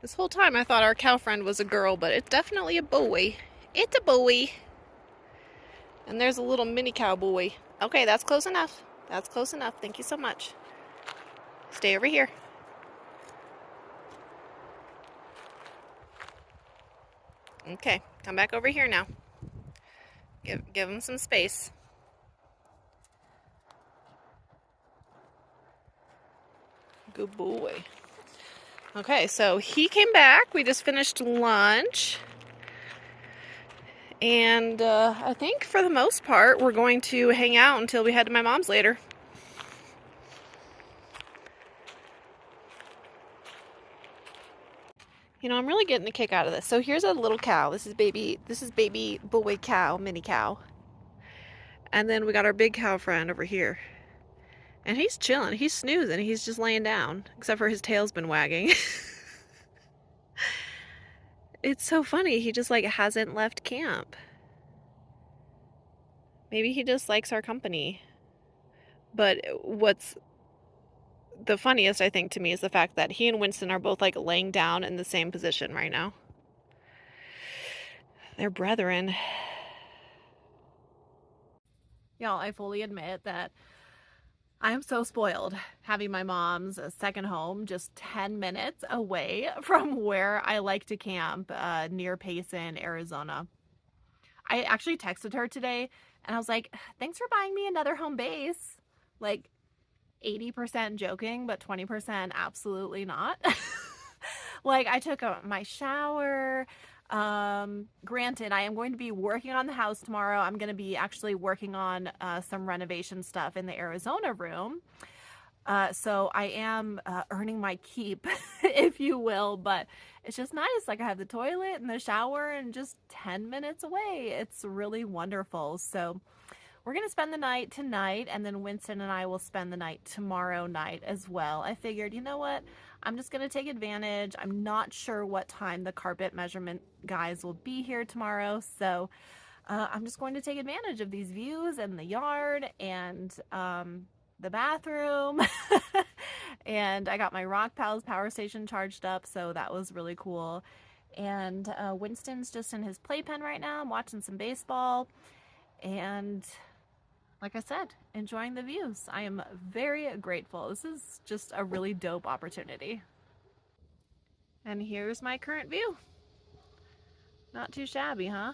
This whole time I thought our cow friend was a girl, but it's definitely a boy. It's a boy. And there's a little mini cowboy. Okay, that's close enough. That's close enough. Thank you so much. Stay over here. Okay, come back over here now. Give him some space. Good boy. Okay, so he came back. We just finished lunch. And I think for the most part, we're going to hang out until we head to my mom's later. You know, I'm really getting a kick out of this. So here's a little cow. This is baby boy cow, mini cow. And then we got our big cow friend over here. And he's chilling. He's snoozing. He's just laying down. Except for his tail's been wagging. It's so funny. He just like hasn't left camp. Maybe he just likes our company. But what's the funniest, I think, to me is the fact that he and Wynston are both like laying down in the same position right now. They're brethren. Y'all, I fully admit that I am so spoiled having my mom's second home just 10 minutes away from where I like to camp near Payson, Arizona. I actually texted her today and I was like, thanks for buying me another home base. Like 80% joking, but 20% absolutely not. Like I took my shower. Granted, I am going to be working on the house tomorrow. I'm going to be actually working on some renovation stuff in the Arizona room. So I am earning my keep, if you will, but it's just nice. Like I have the toilet and the shower and just 10 minutes away. It's really wonderful. So we're going to spend the night tonight, and then Wynston and I will spend the night tomorrow night as well. I figured, you know what? I'm just going to take advantage. I'm not sure what time the carpet measurement guys will be here tomorrow, so I'm just going to take advantage of these views and the yard and the bathroom. And I got my Rock Pals power station charged up, so that was really cool. And Winston's just in his playpen right now. I'm watching some baseball. And like I said, enjoying the views. I am very grateful. This is just a really dope opportunity. And here's my current view. Not too shabby, huh?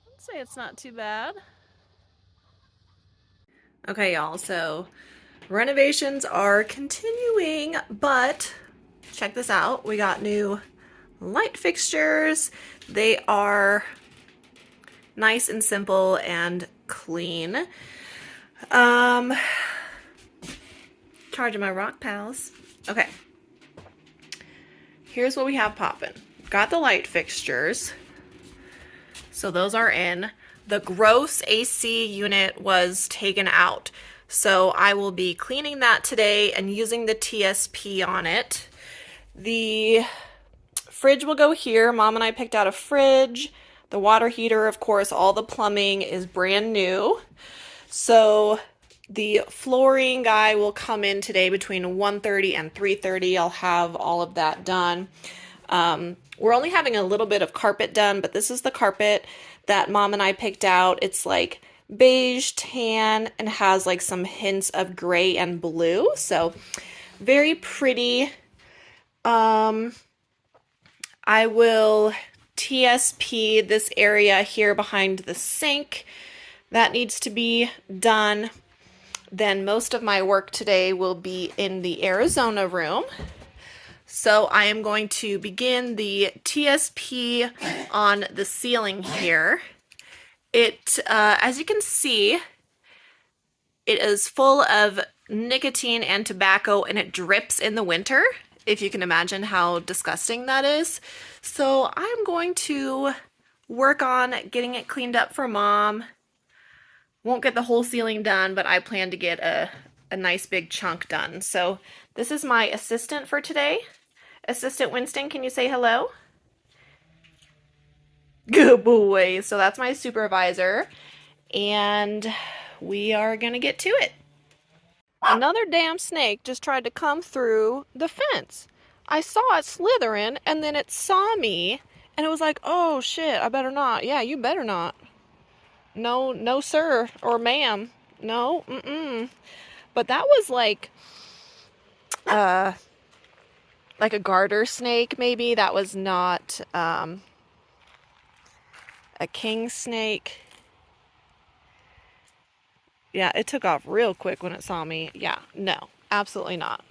I'd say it's not too bad. Okay, y'all, so renovations are continuing, but check this out. We got new light fixtures. They are nice and simple and clean. Charging my Rock Pals. Okay. Here's what we have popping. Got the light fixtures. So those are in. The gross AC unit was taken out. So I will be cleaning that today and using the TSP on it. The fridge will go here. Mom and I picked out a fridge. The water heater, of course, all the plumbing is brand new. So the flooring guy will come in today between 1:30 and 3:30. I'll have all of that done. We're only having a little bit of carpet done, but this is the carpet that Mom and I picked out. It's like beige, tan, and has like some hints of gray and blue. So very pretty. I will TSP this area here behind the sink. That needs to be done. Then most of my work today will be in the Arizona room. So I am going to begin the TSP on the ceiling here. It, as you can see, it is full of nicotine and tobacco, and it drips in the winter, if you can imagine how disgusting that is. So I'm going to work on getting it cleaned up for Mom. Won't get the whole ceiling done, but I plan to get a nice big chunk done. So this is my assistant for today. Assistant Wynston, can you say hello? Good boy. So that's my supervisor. and we are gonna get to it. Another damn snake just tried to come through the fence. I saw it slithering, and then it saw me, and it was like, oh shit, I better not. Yeah, you better not. No, no, sir, or ma'am. No, But that was like a garter snake, maybe. That was not a king snake. Yeah, it took off real quick when it saw me. Yeah, no, absolutely not.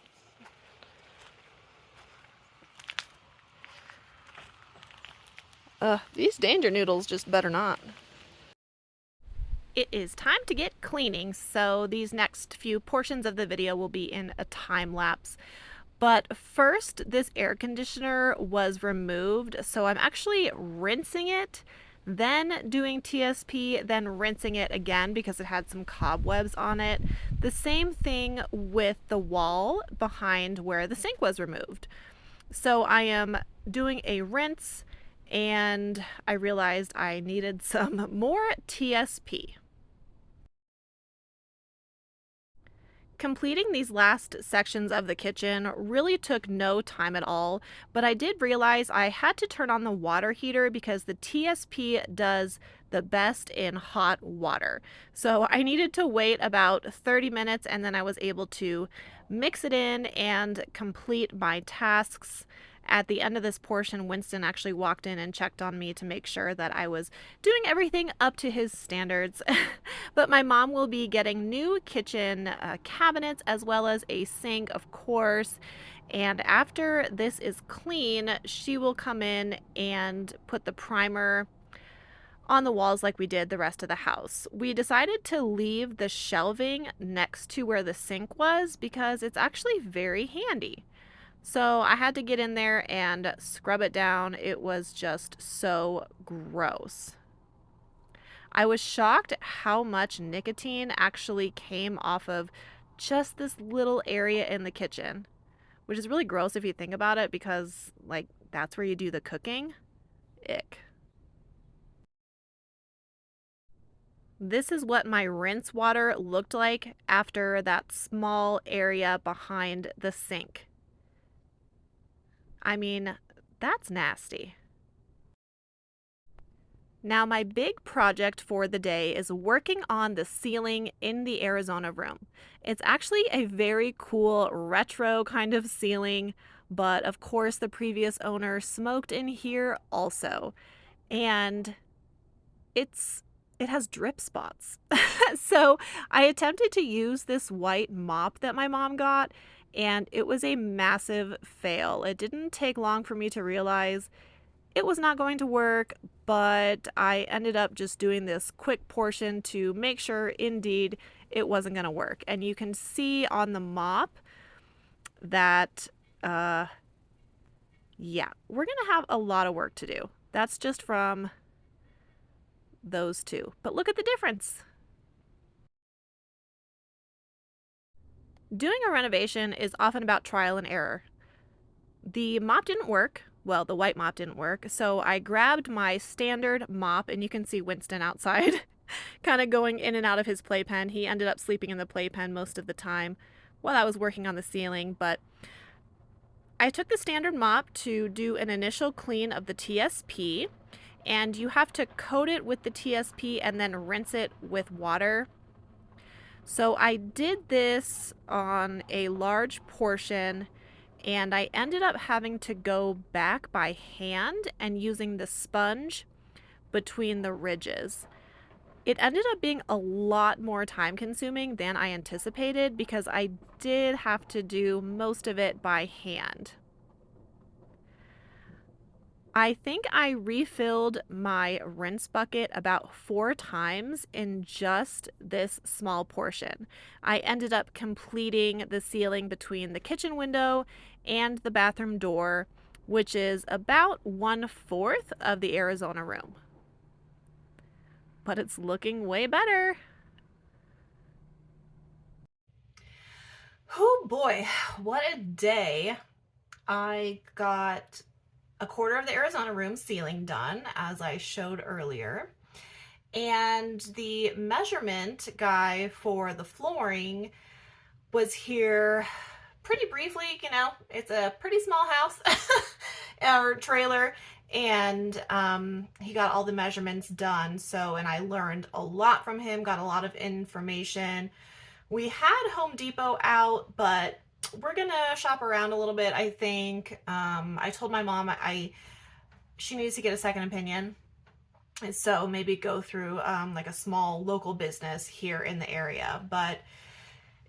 These danger noodles just better not. It is time to get cleaning, so these next few portions of the video will be in a time lapse. But first, this air conditioner was removed, so I'm actually rinsing it, then doing TSP, then rinsing it again because it had some cobwebs on it. The same thing with the wall behind where the sink was removed. So I am doing a rinse, and I realized I needed some more TSP. Completing these last sections of the kitchen really took no time at all, but I did realize I had to turn on the water heater because the TSP does the best in hot water. So I needed to wait about 30 minutes, and then I was able to mix it in and complete my tasks. At the end of this portion, Wynston actually walked in and checked on me to make sure that I was doing everything up to his standards. But my mom will be getting new kitchen cabinets as well as a sink, of course. And after this is clean, she will come in and put the primer on the walls like we did the rest of the house. We decided to leave the shelving next to where the sink was because it's actually very handy. So I had to get in there and scrub it down. It was just so gross. I was shocked at how much nicotine actually came off of just this little area in the kitchen, which is really gross if you think about it because, like, that's where you do the cooking. Ick. This is what my rinse water looked like after that small area behind the sink. I mean, that's nasty. Now, my big project for the day is working on the ceiling in the Arizona room. It's actually a very cool retro kind of ceiling, but of course the previous owner smoked in here also. And it has drip spots. So I attempted to use this white mop that my mom got, and it was a massive fail. It didn't take long for me to realize it was not going to work, but I ended up just doing this quick portion to make sure indeed it wasn't going to work. And you can see on the mop that, yeah, we're going to have a lot of work to do. That's just from those two. But look at the difference. Doing a renovation is often about trial and error. The mop didn't work. Well, the white mop didn't work. So I grabbed my standard mop, and you can see Wynston outside kind of going in and out of his playpen. He ended up sleeping in the playpen most of the time while I was working on the ceiling. But I took the standard mop to do an initial clean of the TSP, and you have to coat it with the TSP and then rinse it with water. So I did this on a large portion, and I ended up having to go back by hand and using the sponge between the ridges. It ended up being a lot more time consuming than I anticipated because I did have to do most of it by hand. I think I refilled my rinse bucket about 4 times in just this small portion. I ended up completing the ceiling between the kitchen window and the bathroom door, which is about 1/4 of the Arizona room. But it's looking way better. Oh boy, what a day. I got a quarter of the Arizona room ceiling done, as I showed earlier. And the measurement guy for the flooring was here pretty briefly. You know, it's a pretty small house or trailer, and he got all the measurements done. So, and I learned a lot from him, got a lot of information. We had Home Depot out, but we're gonna shop around a little bit, I think. I told my mom she needs to get a second opinion, and so maybe go through like a small local business here in the area. But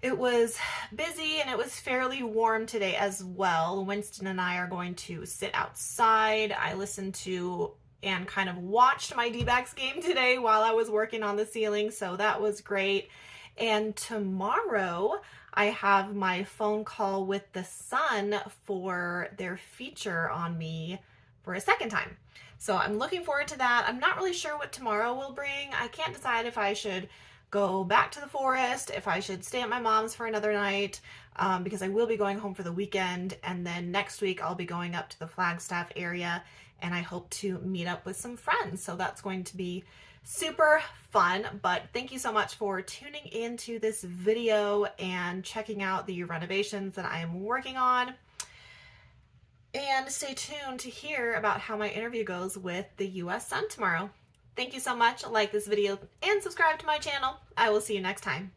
it was busy and it was fairly warm today as well. Winston and I are going to sit outside. I listened to and kind of watched my D-backs game today while I was working on the ceiling, so that was great. And tomorrow I have my phone call with the Sun for their feature on me for a second time. So I'm looking forward to that. I'm not really sure what tomorrow will bring. I can't decide if I should go back to the forest, if I should stay at my mom's for another night, because I will be going home for the weekend, and then next week I'll be going up to the Flagstaff area, and I hope to meet up with some friends. So that's going to be super fun. But thank you so much for tuning into this video and checking out the renovations that I am working on. And stay tuned to hear about how my interview goes with the US Sun tomorrow. Thank you so much. Like this video and subscribe to my channel. I will see you next time.